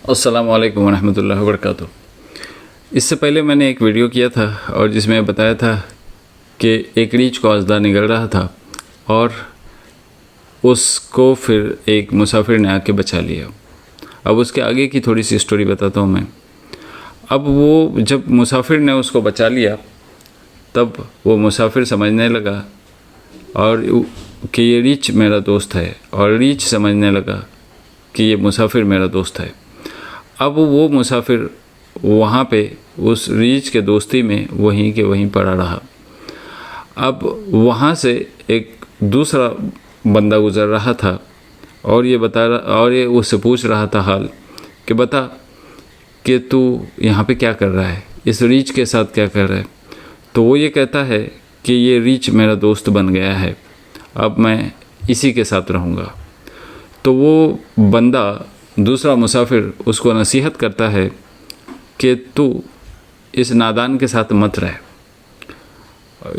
السلام علیکم ورحمۃ اللہ وبرکاتہ۔ اس سے پہلے میں نے ایک ویڈیو کیا تھا اور جس میں بتایا تھا کہ ایک ریچھ کو اژدھا نگل رہا تھا اور اس کو پھر ایک مسافر نے آ کے بچا لیا۔ اب اس کے آگے کی تھوڑی سی سٹوری بتاتا ہوں میں۔ اب وہ جب مسافر نے اس کو بچا لیا تب وہ مسافر سمجھنے لگا اور کہ یہ ریچھ میرا دوست ہے، اور ریچھ سمجھنے لگا کہ یہ مسافر میرا دوست ہے۔ اب وہ مسافر وہاں پہ اس ریچھ کے دوستی میں وہیں کے وہیں پڑا رہا۔ اب وہاں سے ایک دوسرا بندہ گزر رہا تھا اور یہ اس سے پوچھ رہا تھا حال کہ بتا کہ تو یہاں پہ کیا کر رہا ہے، اس ریچھ کے ساتھ کیا کر رہا ہے؟ تو وہ یہ کہتا ہے کہ یہ ریچھ میرا دوست بن گیا ہے، اب میں اسی کے ساتھ رہوں گا۔ تو وہ بندہ دوسرا مسافر اس کو نصیحت کرتا ہے کہ تو اس نادان کے ساتھ مت رہ،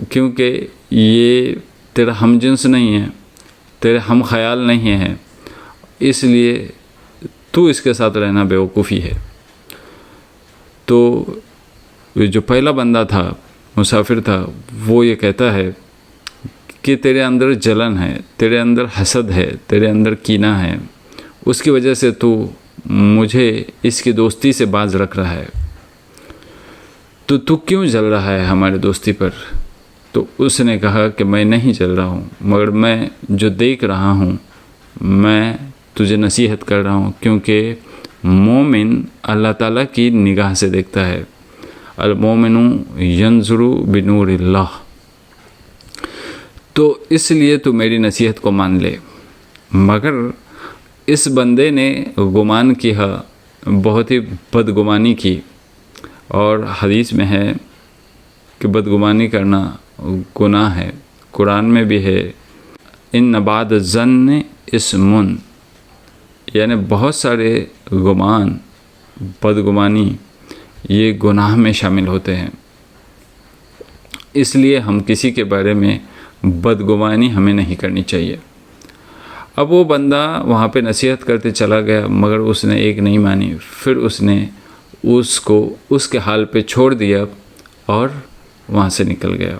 کیونکہ یہ تیرا ہم جنس نہیں ہے، تیرے ہم خیال نہیں ہے، اس لیے تو اس کے ساتھ رہنا بیوقوفی ہے۔ تو جو پہلا بندہ تھا، مسافر تھا، وہ یہ کہتا ہے کہ تیرے اندر جلن ہے، تیرے اندر حسد ہے، تیرے اندر کینہ ہے، اس کی وجہ سے تو مجھے اس کی دوستی سے باز رکھ رہا ہے، تو کیوں جل رہا ہے ہمارے دوستی پر؟ تو اس نے کہا کہ میں نہیں جل رہا ہوں، مگر میں جو دیکھ رہا ہوں میں تجھے نصیحت کر رہا ہوں، کیونکہ مومن اللہ تعالیٰ کی نگاہ سے دیکھتا ہے۔ المومن ینظر بنور اللہ۔ تو اس لیے تو میری نصیحت کو مان لے۔ مگر اس بندے نے گمان کیا، بہت ہی بدگمانی کی، اور حدیث میں ہے کہ بدگمانی کرنا گناہ ہے، قرآن میں بھی ہے ان بعد الظن اسم، یعنی بہت سارے گمان، بدگمانی یہ گناہ میں شامل ہوتے ہیں۔ اس لیے ہم کسی کے بارے میں بدگمانی ہمیں نہیں کرنی چاہیے۔ اب وہ بندہ وہاں پہ نصیحت کرتے چلا گیا، مگر اس نے ایک نہیں مانی۔ پھر اس نے اس کو اس کے حال پہ چھوڑ دیا اور وہاں سے نکل گیا۔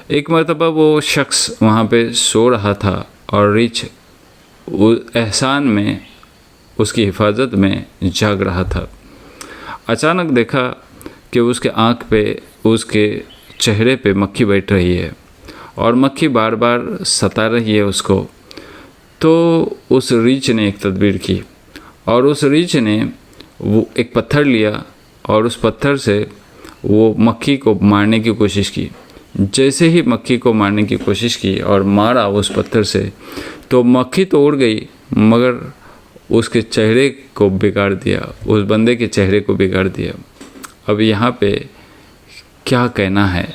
ایک مرتبہ وہ شخص وہاں پہ سو رہا تھا اور ریچھ احسان میں اس کی حفاظت میں جاگ رہا تھا۔ اچانک دیکھا کہ اس کے آنکھ پہ، اس کے چہرے پہ مکھی بیٹھ رہی ہے اور مکھی بار بار ستا رہی ہے اس کو۔ تو اس ریچھ نے ایک تدبیر کی اور اس ریچھ نے وہ ایک پتھر لیا اور اس پتھر سے وہ مکھی کو مارنے کی کوشش کی۔ جیسے ہی مکھی کو مارنے کی کوشش کی اور مارا اس پتھر سے، تو مکھی تو اڑ گئی مگر اس کے چہرے کو بگاڑ دیا، اس بندے کے چہرے کو بگاڑ دیا۔ اب یہاں پہ کیا کہنا ہے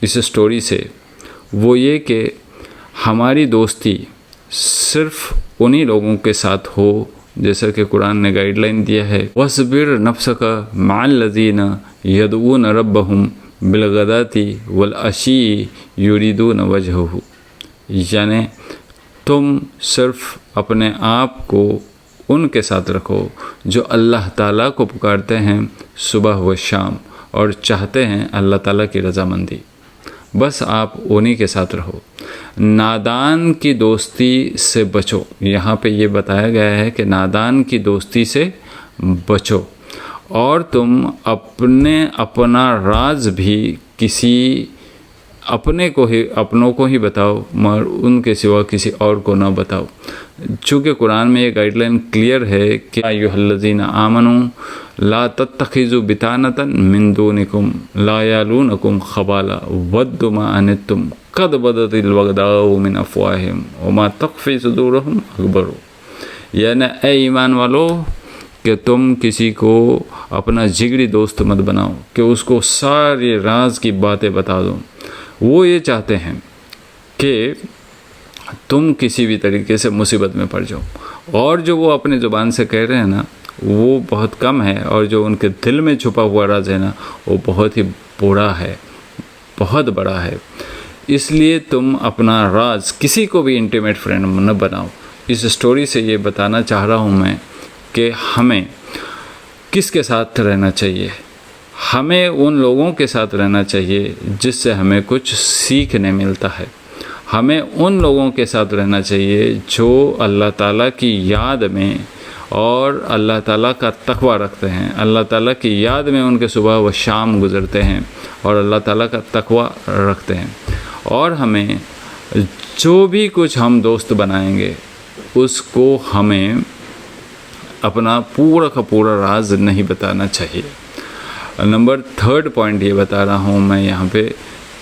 اس سٹوری سے؟ وہ یہ کہ ہماری دوستی صرف انہی لوگوں کے ساتھ ہو جیسا کہ قرآن نے گائیڈ لائن دیا ہے، وَاصْبِرْ نَفْسَكَ مَعَ الَّذِينَ يَدْعُونَ رَبَّهُمْ بِالْغَدَاةِ وَالْعَشِيِّ يُرِيدُونَ وَجْهَهُ، یعنی تم صرف اپنے آپ کو ان کے ساتھ رکھو جو اللہ تعالیٰ کو پکارتے ہیں صبح و شام اور چاہتے ہیں اللہ تعالیٰ کی رضامندی، بس آپ انہی کے ساتھ رہو۔ نادان کی دوستی سے بچو۔ یہاں پہ یہ بتایا گیا ہے کہ نادان کی دوستی سے بچو، اور تم اپنا راز بھی کسی اپنوں کو ہی بتاؤ، مگر ان کے سوا کسی اور کو نہ بتاؤ۔ چونکہ قرآن میں یہ گائیڈ لائن کلیئر ہے کہ ایھا الذین آمنوا لا تتخذوا بطانة من دونکم لا یالونکم خبالا ودوا ما عنتم قد بدت البغضاء من افواہہم وما تخفی صدورہم اکبر، یعنی اے ایمان والو کہ تم کسی کو اپنا جگری دوست مت بناؤ کہ اس کو سارے راز کی باتیں بتا دو۔ وہ یہ چاہتے ہیں کہ تم کسی بھی طریقے سے مصیبت میں پڑ جاؤ، اور جو وہ اپنے زبان سے کہہ رہے ہیں نا وہ بہت کم ہے، اور جو ان کے دل میں چھپا ہوا راز ہے نا وہ بہت ہی بڑا ہے، بہت بڑا ہے۔ اس لیے تم اپنا راز کسی کو بھی انٹیمیٹ فرینڈ نہ بناؤ۔ اس سٹوری سے یہ بتانا چاہ رہا ہوں میں کہ ہمیں کس کے ساتھ رہنا چاہیے؟ ہمیں ان لوگوں کے ساتھ رہنا چاہیے جس سے ہمیں کچھ سیکھنے ملتا ہے. ہمیں ان لوگوں کے ساتھ رہنا چاہیے جو اللہ تعالیٰ کی یاد میں اور اللہ تعالیٰ کا تقویٰ رکھتے ہیں. اللہ تعالیٰ کی یاد میں ان کے صبح و شام گزرتے ہیں اور اللہ تعالیٰ کا تقویٰ رکھتے ہیں. اور ہمیں جو بھی کچھ ہم دوست بنائیں گے اس کو ہمیں اپنا پورا کا پورا راز نہیں بتانا چاہیے. نمبر 3 پوائنٹ یہ بتا رہا ہوں میں یہاں پہ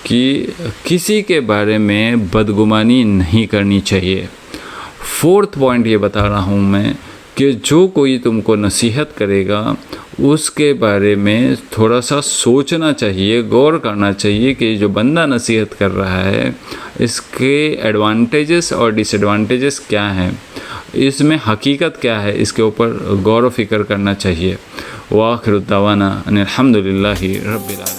کہ کسی کے بارے میں بدگمانی نہیں کرنی چاہیے. 4 پوائنٹ یہ بتا رہا ہوں میں کہ جو کوئی تم کو نصیحت کرے گا اس کے بارے میں تھوڑا سا سوچنا چاہیے، غور کرنا چاہیے کہ جو بندہ نصیحت کر رہا ہے اس کے ایڈوانٹیجز اور ڈس ایڈوانٹیجز کیا ہیں، اس میں حقیقت کیا ہے، اس کے اوپر غور و فکر کرنا چاہیے. وآخر دعوانا ان الحمد للہ رب العالمین.